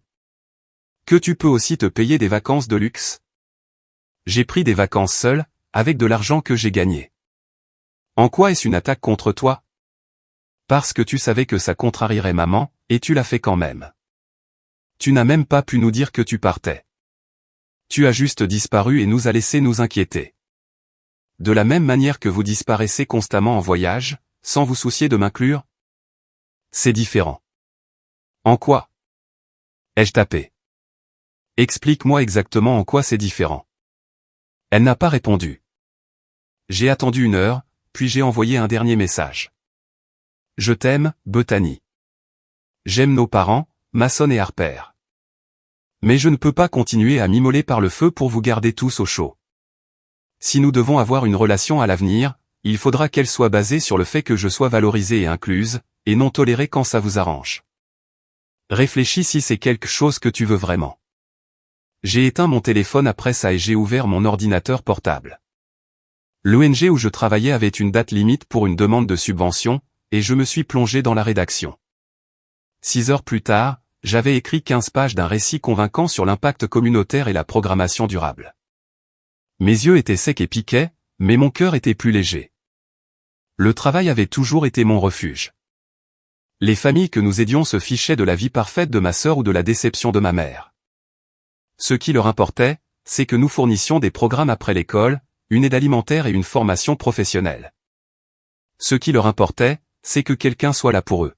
Que tu peux aussi te payer des vacances de luxe? J'ai pris des vacances seul, avec de l'argent que j'ai gagné. En quoi est-ce une attaque contre toi? Parce que tu savais que ça contrarierait maman, et tu l'as fait quand même. Tu n'as même pas pu nous dire que tu partais. Tu as juste disparu et nous as laissé nous inquiéter. De la même manière que vous disparaissez constamment en voyage, sans vous soucier de m'inclure? C'est différent. En quoi? Ai-je tapé? Explique-moi exactement en quoi c'est différent. Elle n'a pas répondu. J'ai attendu 1 heure, puis j'ai envoyé un dernier message. Je t'aime, Bethany. J'aime nos parents, Mason et Harper. Mais je ne peux pas continuer à m'immoler par le feu pour vous garder tous au chaud. Si nous devons avoir une relation à l'avenir, il faudra qu'elle soit basée sur le fait que je sois valorisée et incluse, et non tolérée quand ça vous arrange. Réfléchis si c'est quelque chose que tu veux vraiment. J'ai éteint mon téléphone après ça et j'ai ouvert mon ordinateur portable. L'ONG où je travaillais avait une date limite pour une demande de subvention, et je me suis plongé dans la rédaction. 6 heures plus tard, j'avais écrit 15 pages d'un récit convaincant sur l'impact communautaire et la programmation durable. Mes yeux étaient secs et piquaient, mais mon cœur était plus léger. Le travail avait toujours été mon refuge. Les familles que nous aidions se fichaient de la vie parfaite de ma sœur ou de la déception de ma mère. Ce qui leur importait, c'est que nous fournissions des programmes après l'école, une aide alimentaire et une formation professionnelle. Ce qui leur importait, c'est que quelqu'un soit là pour eux.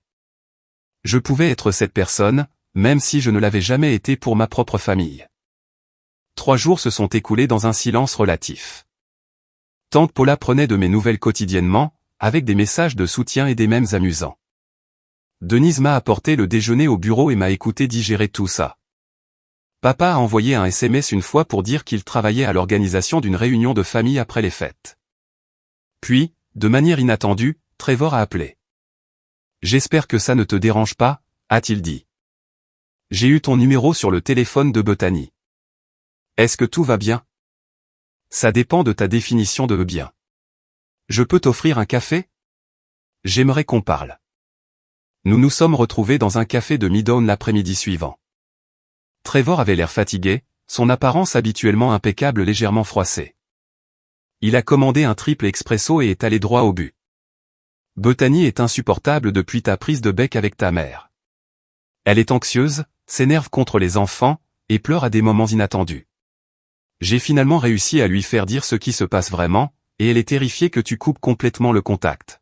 Je pouvais être cette personne, même si je ne l'avais jamais été pour ma propre famille. 3 jours se sont écoulés dans un silence relatif. Tante Paula prenait de mes nouvelles quotidiennement, avec des messages de soutien et des mèmes amusants. Denise m'a apporté le déjeuner au bureau et m'a écouté digérer tout ça. Papa a envoyé un SMS une fois pour dire qu'il travaillait à l'organisation d'une réunion de famille après les fêtes. Puis, de manière inattendue, Trevor a appelé. « J'espère que ça ne te dérange pas », a-t-il dit. « J'ai eu ton numéro sur le téléphone de Bethany. Est-ce que tout va bien? Ça dépend de ta définition de bien. Je peux t'offrir un café? J'aimerais qu'on parle. » Nous nous sommes retrouvés dans un café de Midtown l'après-midi suivant. Trevor avait l'air fatigué, son apparence habituellement impeccable légèrement froissée. Il a commandé un triple expresso et est allé droit au but. « Bethany est insupportable depuis ta prise de bec avec ta mère. Elle est anxieuse, s'énerve contre les enfants, et pleure à des moments inattendus. J'ai finalement réussi à lui faire dire ce qui se passe vraiment, et elle est terrifiée que tu coupes complètement le contact.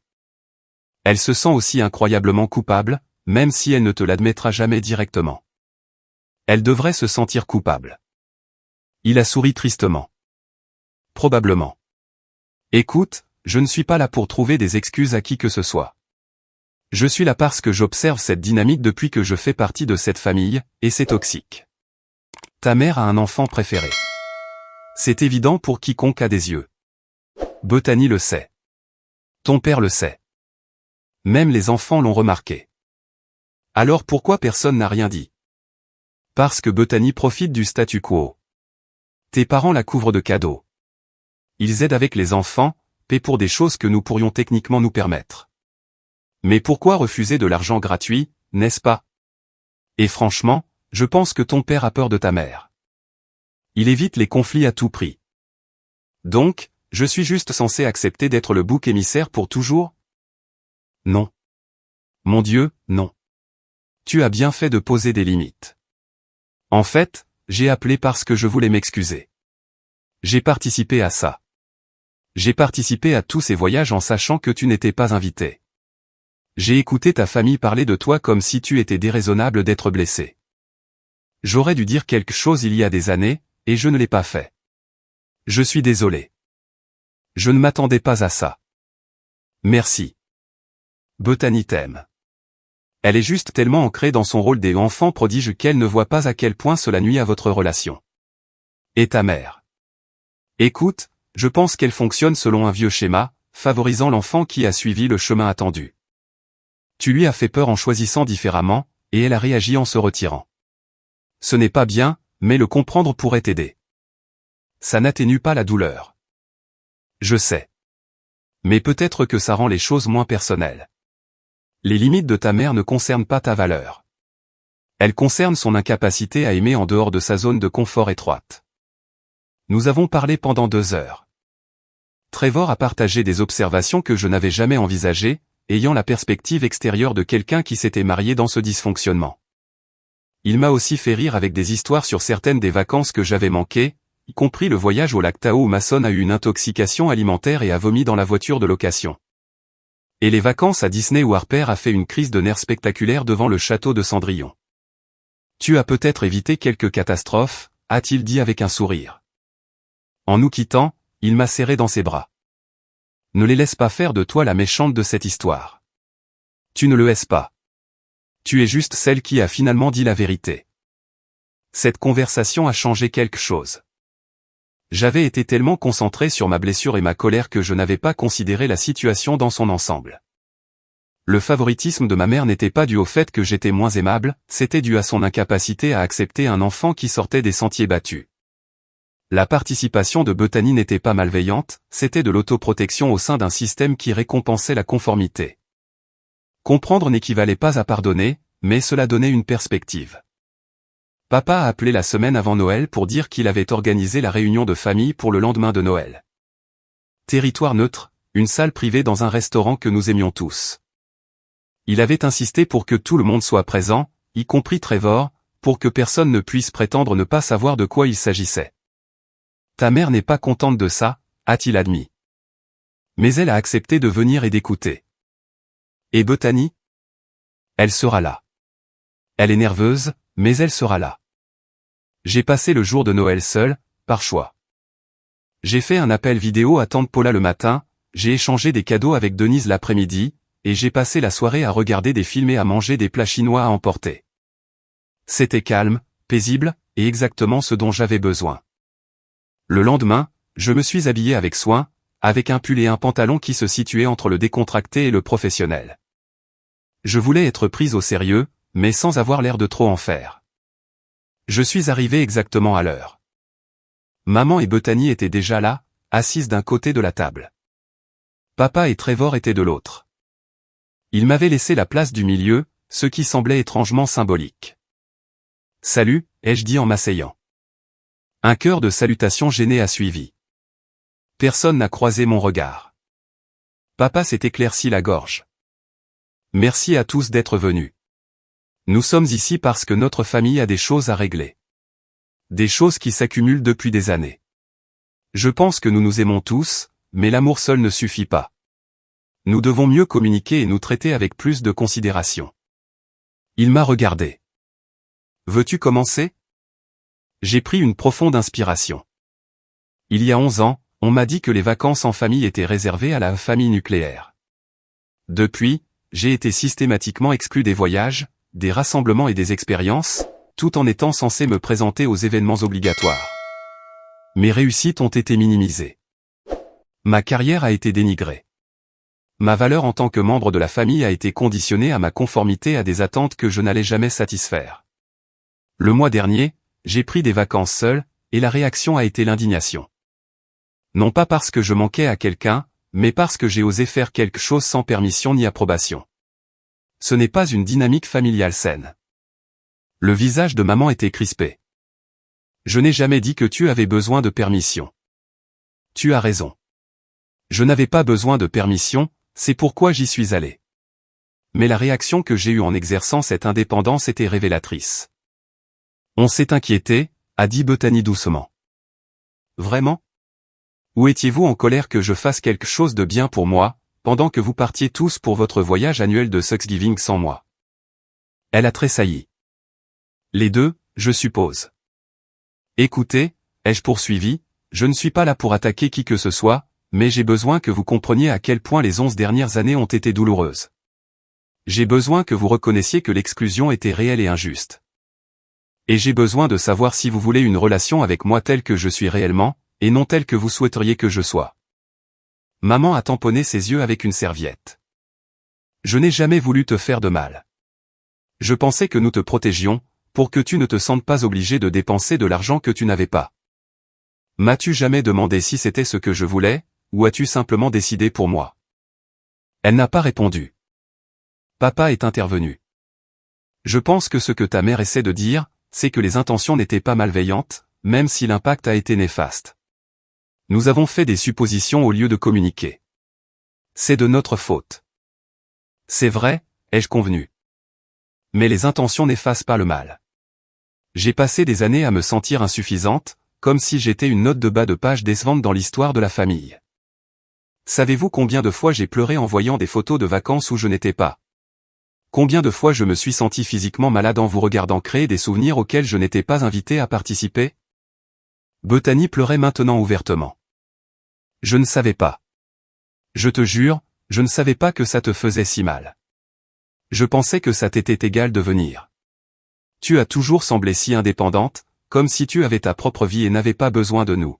Elle se sent aussi incroyablement coupable, même si elle ne te l'admettra jamais directement. Elle devrait se sentir coupable. » Il a souri tristement. « Probablement. Écoute, je ne suis pas là pour trouver des excuses à qui que ce soit. Je suis là parce que j'observe cette dynamique depuis que je fais partie de cette famille, et c'est toxique. Ta mère a un enfant préféré. C'est évident pour quiconque a des yeux. Bethany le sait. Ton père le sait. Même les enfants l'ont remarqué. Alors pourquoi personne n'a rien dit? Parce que Bethany profite du statu quo. Tes parents la couvrent de cadeaux. Ils aident avec les enfants, paient pour des choses que nous pourrions techniquement nous permettre. Mais pourquoi refuser de l'argent gratuit, n'est-ce pas? Et franchement, je pense que ton père a peur de ta mère. Il évite les conflits à tout prix. Donc, je suis juste censé accepter d'être le bouc émissaire pour toujours? Non. Mon Dieu, non. Tu as bien fait de poser des limites. En fait, j'ai appelé parce que je voulais m'excuser. J'ai participé à ça. J'ai participé à tous ces voyages en sachant que tu n'étais pas invité. J'ai écouté ta famille parler de toi comme si tu étais déraisonnable d'être blessé. J'aurais dû dire quelque chose il y a des années, et je ne l'ai pas fait. Je suis désolé. Je ne m'attendais pas à ça. Merci. Bethany t'aime. Elle est juste tellement ancrée dans son rôle d'enfant prodige qu'elle ne voit pas à quel point cela nuit à votre relation. Et ta mère? Écoute, je pense qu'elle fonctionne selon un vieux schéma, favorisant l'enfant qui a suivi le chemin attendu. Tu lui as fait peur en choisissant différemment, et elle a réagi en se retirant. Ce n'est pas bien, mais le comprendre pourrait t'aider. Ça n'atténue pas la douleur. Je sais. Mais peut-être que ça rend les choses moins personnelles. Les limites de ta mère ne concernent pas ta valeur. Elles concernent son incapacité à aimer en dehors de sa zone de confort étroite. Nous avons parlé pendant 2 heures. Trevor a partagé des observations que je n'avais jamais envisagées, ayant la perspective extérieure de quelqu'un qui s'était marié dans ce dysfonctionnement. Il m'a aussi fait rire avec des histoires sur certaines des vacances que j'avais manquées, y compris le voyage au lac Tahoe où Mason a eu une intoxication alimentaire et a vomi dans la voiture de location. Et les vacances à Disney où Harper a fait une crise de nerfs spectaculaire devant le château de Cendrillon. Tu as peut-être évité quelques catastrophes, a-t-il dit avec un sourire. En nous quittant, il m'a serré dans ses bras. Ne les laisse pas faire de toi la méchante de cette histoire. Tu ne le es pas. Tu es juste celle qui a finalement dit la vérité. Cette conversation a changé quelque chose. J'avais été tellement concentré sur ma blessure et ma colère que je n'avais pas considéré la situation dans son ensemble. Le favoritisme de ma mère n'était pas dû au fait que j'étais moins aimable, c'était dû à son incapacité à accepter un enfant qui sortait des sentiers battus. La participation de Bethany n'était pas malveillante, c'était de l'autoprotection au sein d'un système qui récompensait la conformité. Comprendre n'équivalait pas à pardonner, mais cela donnait une perspective. Papa a appelé la semaine avant Noël pour dire qu'il avait organisé la réunion de famille pour le lendemain de Noël. Territoire neutre, une salle privée dans un restaurant que nous aimions tous. Il avait insisté pour que tout le monde soit présent, y compris Trevor, pour que personne ne puisse prétendre ne pas savoir de quoi il s'agissait. Ta mère n'est pas contente de ça, a-t-il admis. Mais elle a accepté de venir et d'écouter. Et Bethany? Elle sera là. Elle est nerveuse, mais elle sera là. J'ai passé le jour de Noël seul, par choix. J'ai fait un appel vidéo à tante Paula le matin, j'ai échangé des cadeaux avec Denise l'après-midi, et j'ai passé la soirée à regarder des films et à manger des plats chinois à emporter. C'était calme, paisible, et exactement ce dont j'avais besoin. Le lendemain, je me suis habillé avec soin, avec un pull et un pantalon qui se situaient entre le décontracté et le professionnel. Je voulais être prise au sérieux, mais sans avoir l'air de trop en faire. Je suis arrivé exactement à l'heure. Maman et Bethany étaient déjà là, assises d'un côté de la table. Papa et Trevor étaient de l'autre. Ils m'avaient laissé la place du milieu, ce qui semblait étrangement symbolique. « Salut », ai-je dit en m'asseyant. Un chœur de salutations gêné a suivi. Personne n'a croisé mon regard. Papa s'est éclairci la gorge. Merci à tous d'être venus. Nous sommes ici parce que notre famille a des choses à régler. Des choses qui s'accumulent depuis des années. Je pense que nous nous aimons tous, mais l'amour seul ne suffit pas. Nous devons mieux communiquer et nous traiter avec plus de considération. Il m'a regardé. Veux-tu commencer? J'ai pris une profonde inspiration. Il y a 11 ans, On m'a dit que les vacances en famille étaient réservées à la famille nucléaire. Depuis, j'ai été systématiquement exclu des voyages, des rassemblements et des expériences, tout en étant censé me présenter aux événements obligatoires. Mes réussites ont été minimisées. Ma carrière a été dénigrée. Ma valeur en tant que membre de la famille a été conditionnée à ma conformité à des attentes que je n'allais jamais satisfaire. Le mois dernier, j'ai pris des vacances seul, et la réaction a été l'indignation. Non pas parce que je manquais à quelqu'un, mais parce que j'ai osé faire quelque chose sans permission ni approbation. Ce n'est pas une dynamique familiale saine. Le visage de maman était crispé. Je n'ai jamais dit que tu avais besoin de permission. Tu as raison. Je n'avais pas besoin de permission, c'est pourquoi j'y suis allé. Mais la réaction que j'ai eue en exerçant cette indépendance était révélatrice. On s'est inquiété, a dit Bethany doucement. Vraiment? Ou étiez-vous en colère que je fasse quelque chose de bien pour moi, pendant que vous partiez tous pour votre voyage annuel de Thanksgiving sans moi? Elle a tressailli. Les deux, je suppose. Écoutez, ai-je poursuivi, je ne suis pas là pour attaquer qui que ce soit, mais j'ai besoin que vous compreniez à quel point les 11 dernières années ont été douloureuses. J'ai besoin que vous reconnaissiez que l'exclusion était réelle et injuste. Et j'ai besoin de savoir si vous voulez une relation avec moi telle que je suis réellement, et non telle que vous souhaiteriez que je sois. Maman a tamponné ses yeux avec une serviette. Je n'ai jamais voulu te faire de mal. Je pensais que nous te protégions, pour que tu ne te sentes pas obligé de dépenser de l'argent que tu n'avais pas. M'as-tu jamais demandé si c'était ce que je voulais, ou as-tu simplement décidé pour moi? Elle n'a pas répondu. Papa est intervenu. Je pense que ce que ta mère essaie de dire, c'est que les intentions n'étaient pas malveillantes, même si l'impact a été néfaste. Nous avons fait des suppositions au lieu de communiquer. C'est de notre faute. C'est vrai, ai-je convenu. Mais les intentions n'effacent pas le mal. J'ai passé des années à me sentir insuffisante, comme si j'étais une note de bas de page décevante dans l'histoire de la famille. Savez-vous combien de fois j'ai pleuré en voyant des photos de vacances où je n'étais pas? Combien de fois je me suis senti physiquement malade en vous regardant créer des souvenirs auxquels je n'étais pas invité à participer? Bethany pleurait maintenant ouvertement. Je ne savais pas. Je te jure, je ne savais pas que ça te faisait si mal. Je pensais que ça t'était égal de venir. Tu as toujours semblé si indépendante, comme si tu avais ta propre vie et n'avais pas besoin de nous.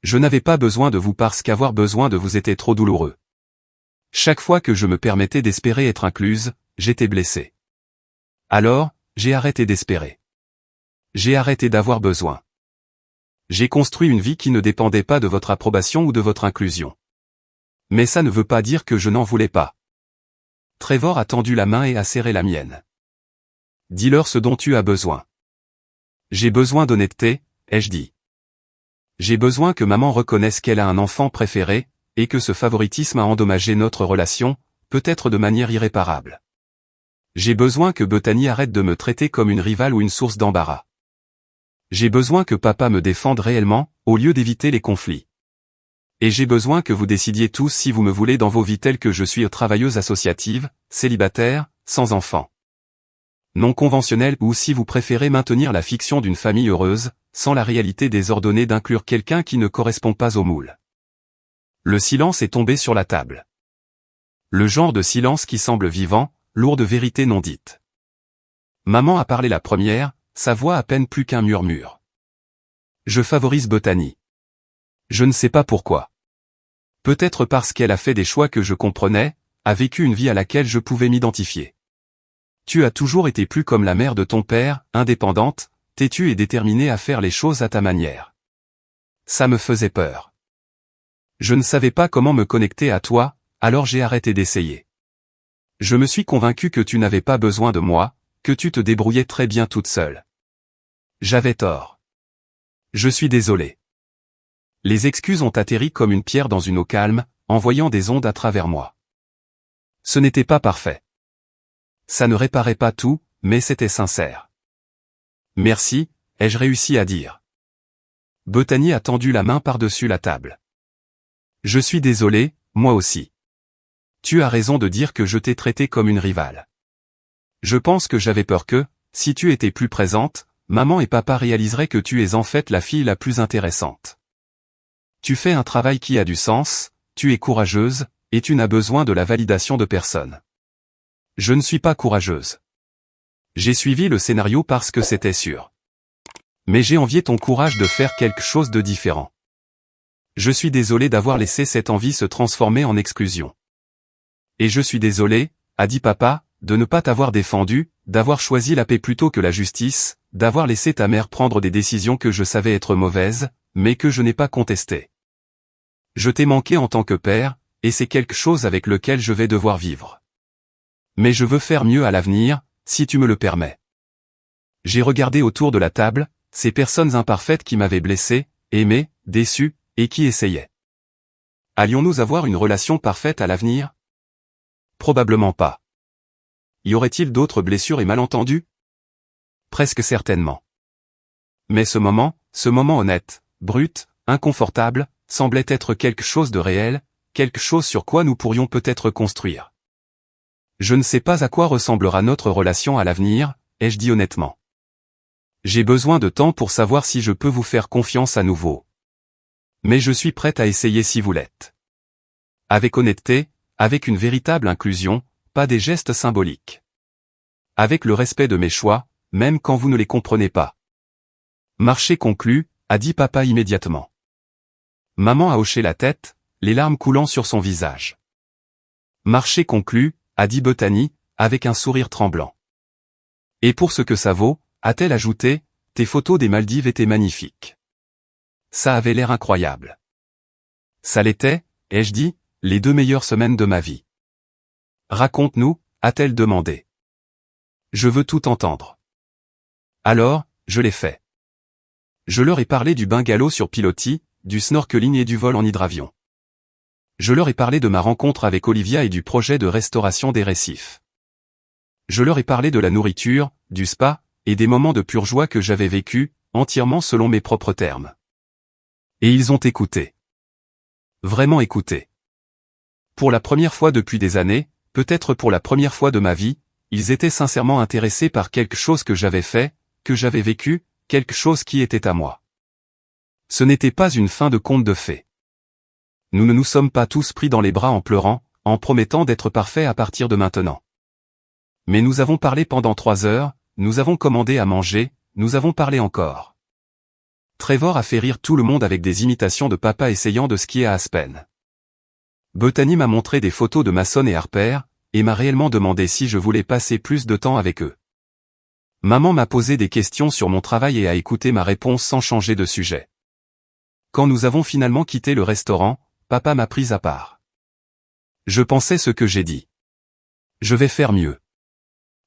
Je n'avais pas besoin de vous parce qu'avoir besoin de vous était trop douloureux. Chaque fois que je me permettais d'espérer être incluse, j'étais blessée. Alors, j'ai arrêté d'espérer. J'ai arrêté d'avoir besoin. J'ai construit une vie qui ne dépendait pas de votre approbation ou de votre inclusion. Mais ça ne veut pas dire que je n'en voulais pas. Trevor a tendu la main et a serré la mienne. Dis-leur ce dont tu as besoin. J'ai besoin d'honnêteté, ai-je dit. J'ai besoin que maman reconnaisse qu'elle a un enfant préféré, et que ce favoritisme a endommagé notre relation, peut-être de manière irréparable. J'ai besoin que Bethany arrête de me traiter comme une rivale ou une source d'embarras. J'ai besoin que papa me défende réellement, au lieu d'éviter les conflits. Et j'ai besoin que vous décidiez tous si vous me voulez dans vos vies telles que je suis travailleuse associative, célibataire, sans enfant. Non conventionnelle ou si vous préférez maintenir la fiction d'une famille heureuse, sans la réalité désordonnée d'inclure quelqu'un qui ne correspond pas au moule. Le silence est tombé sur la table. Le genre de silence qui semble vivant, lourd de vérités non dites. Maman a parlé la première, sa voix à peine plus qu'un murmure. Je favorise Bethany. Je ne sais pas pourquoi. Peut-être parce qu'elle a fait des choix que je comprenais, a vécu une vie à laquelle je pouvais m'identifier. Tu as toujours été plus comme la mère de ton père, indépendante, têtue et déterminée à faire les choses à ta manière. Ça me faisait peur. Je ne savais pas comment me connecter à toi, alors j'ai arrêté d'essayer. Je me suis convaincu que tu n'avais pas besoin de moi, que tu te débrouillais très bien toute seule. J'avais tort. Je suis désolé. Les excuses ont atterri comme une pierre dans une eau calme, envoyant des ondes à travers moi. Ce n'était pas parfait. Ça ne réparait pas tout, mais c'était sincère. Merci, ai-je réussi à dire. Bethany a tendu la main par-dessus la table. Je suis désolé, moi aussi. Tu as raison de dire que je t'ai traité comme une rivale. Je pense que j'avais peur que, si tu étais plus présente, maman et papa réaliseraient que tu es en fait la fille la plus intéressante. Tu fais un travail qui a du sens, tu es courageuse, et tu n'as besoin de la validation de personne. Je ne suis pas courageuse. J'ai suivi le scénario parce que c'était sûr. Mais j'ai envié ton courage de faire quelque chose de différent. Je suis désolé d'avoir laissé cette envie se transformer en exclusion. Et je suis désolé, a dit papa, de ne pas t'avoir défendu, d'avoir choisi la paix plutôt que la justice, d'avoir laissé ta mère prendre des décisions que je savais être mauvaises, mais que je n'ai pas contestées. Je t'ai manqué en tant que père, et c'est quelque chose avec lequel je vais devoir vivre. Mais je veux faire mieux à l'avenir, si tu me le permets. J'ai regardé autour de la table, ces personnes imparfaites qui m'avaient blessé, aimé, déçu, et qui essayaient. Allions-nous avoir une relation parfaite à l'avenir? Probablement pas. Y aurait-il d'autres blessures et malentendus? Presque certainement. Mais ce moment honnête, brut, inconfortable, semblait être quelque chose de réel, quelque chose sur quoi nous pourrions peut-être construire. Je ne sais pas à quoi ressemblera notre relation à l'avenir, ai-je dit honnêtement. J'ai besoin de temps pour savoir si je peux vous faire confiance à nouveau. Mais je suis prête à essayer si vous l'êtes. Avec honnêteté, avec une véritable inclusion, pas des gestes symboliques. Avec le respect de mes choix, même quand vous ne les comprenez pas. Marché conclu, a dit papa immédiatement. Maman a hoché la tête, les larmes coulant sur son visage. Marché conclu, a dit Bethany, avec un sourire tremblant. Et pour ce que ça vaut, a-t-elle ajouté, tes photos des Maldives étaient magnifiques. Ça avait l'air incroyable. Ça l'était, ai-je dit, les 2 meilleures semaines de ma vie. Raconte-nous, a-t-elle demandé. Je veux tout entendre. Alors, je l'ai fait. Je leur ai parlé du bungalow sur pilotis, du snorkeling et du vol en hydravion. Je leur ai parlé de ma rencontre avec Olivia et du projet de restauration des récifs. Je leur ai parlé de la nourriture, du spa, et des moments de pure joie que j'avais vécus, entièrement selon mes propres termes. Et ils ont écouté. Vraiment écouté. Pour la première fois depuis des années, peut-être pour la première fois de ma vie, ils étaient sincèrement intéressés par quelque chose que j'avais fait, que j'avais vécu, quelque chose qui était à moi. Ce n'était pas une fin de conte de fées. Nous ne nous sommes pas tous pris dans les bras en pleurant, en promettant d'être parfaits à partir de maintenant. Mais nous avons parlé pendant 3 heures, nous avons commandé à manger, nous avons parlé encore. Trevor a fait rire tout le monde avec des imitations de papa essayant de skier à Aspen. Bethany m'a montré des photos de Mason et Harper, et m'a réellement demandé si je voulais passer plus de temps avec eux. Maman m'a posé des questions sur mon travail et a écouté ma réponse sans changer de sujet. Quand nous avons finalement quitté le restaurant, papa m'a prise à part. Je pensais ce que j'ai dit. Je vais faire mieux.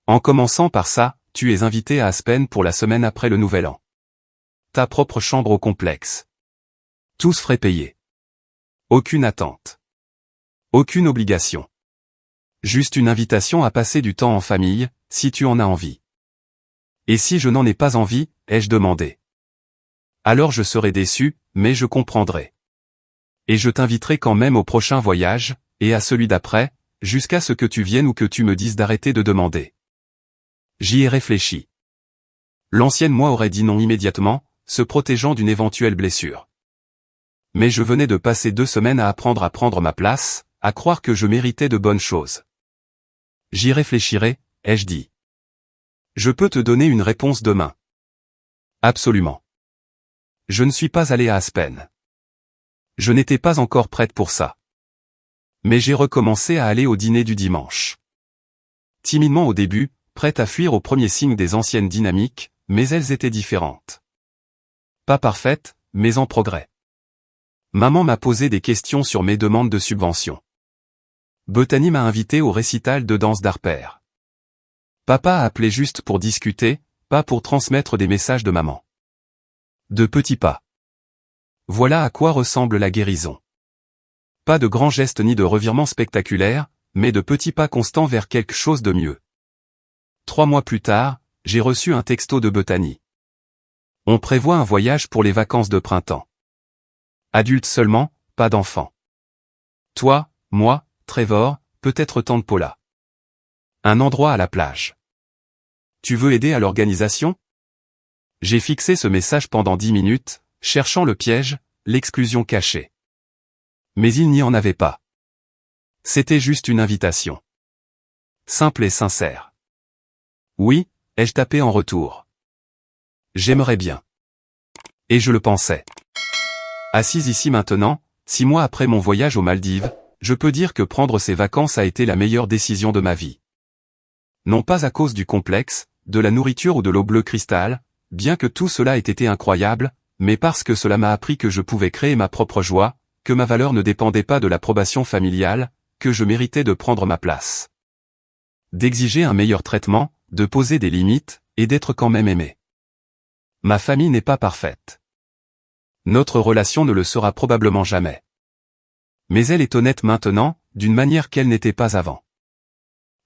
En commençant par ça, tu es invité à Aspen pour la semaine après le Nouvel An. Ta propre chambre au complexe. Tous frais payés. Aucune attente. Aucune obligation. Juste une invitation à passer du temps en famille, si tu en as envie. Et si je n'en ai pas envie, ai-je demandé. Alors je serai déçu, mais je comprendrai. Et je t'inviterai quand même au prochain voyage, et à celui d'après, jusqu'à ce que tu viennes ou que tu me dises d'arrêter de demander. J'y ai réfléchi. L'ancienne moi aurait dit non immédiatement, se protégeant d'une éventuelle blessure. Mais je venais de passer 2 semaines à apprendre à prendre ma place, à croire que je méritais de bonnes choses. J'y réfléchirai, ai-je dit. Je peux te donner une réponse demain. Absolument. Je ne suis pas allé à Aspen. Je n'étais pas encore prête pour ça. Mais j'ai recommencé à aller au dîner du dimanche. Timidement au début, prête à fuir au premier signe des anciennes dynamiques, mais elles étaient différentes. Pas parfaites, mais en progrès. Maman m'a posé des questions sur mes demandes de subvention. Bethany m'a invité au récital de danse d'Harper. Papa a appelé juste pour discuter, pas pour transmettre des messages de maman. De petits pas. Voilà à quoi ressemble la guérison. Pas de grands gestes ni de revirements spectaculaires, mais de petits pas constants vers quelque chose de mieux. 3 mois plus tard, j'ai reçu un texto de Bethany. On prévoit un voyage pour les vacances de printemps. Adultes seulement, pas d'enfants. Toi, moi, Trevor, peut-être tante Paula. Un endroit à la plage. Tu veux aider à l'organisation? J'ai fixé ce message pendant 10 minutes, cherchant le piège, l'exclusion cachée. Mais il n'y en avait pas. C'était juste une invitation. Simple et sincère. Oui, ai-je tapé en retour. J'aimerais bien. Et je le pensais. Assise ici maintenant, 6 mois après mon voyage aux Maldives, je peux dire que prendre ces vacances a été la meilleure décision de ma vie. Non pas à cause du complexe, de la nourriture ou de l'eau bleue cristal, bien que tout cela ait été incroyable, mais parce que cela m'a appris que je pouvais créer ma propre joie, que ma valeur ne dépendait pas de l'approbation familiale, que je méritais de prendre ma place. D'exiger un meilleur traitement, de poser des limites, et d'être quand même aimé. Ma famille n'est pas parfaite. Notre relation ne le sera probablement jamais. Mais elle est honnête maintenant, d'une manière qu'elle n'était pas avant.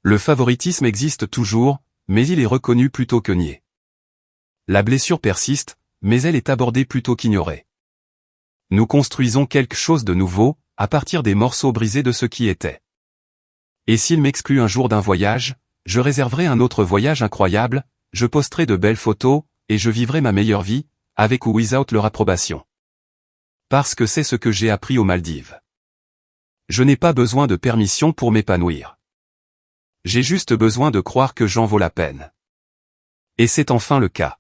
Le favoritisme existe toujours, mais il est reconnu plutôt que nié. La blessure persiste, mais elle est abordée plutôt qu'ignorée. Nous construisons quelque chose de nouveau, à partir des morceaux brisés de ce qui était. Et s'il m'exclut un jour d'un voyage, je réserverai un autre voyage incroyable, je posterai de belles photos, et je vivrai ma meilleure vie, avec ou without leur approbation. Parce que c'est ce que j'ai appris aux Maldives. Je n'ai pas besoin de permission pour m'épanouir. J'ai juste besoin de croire que j'en vaux la peine. Et c'est enfin le cas.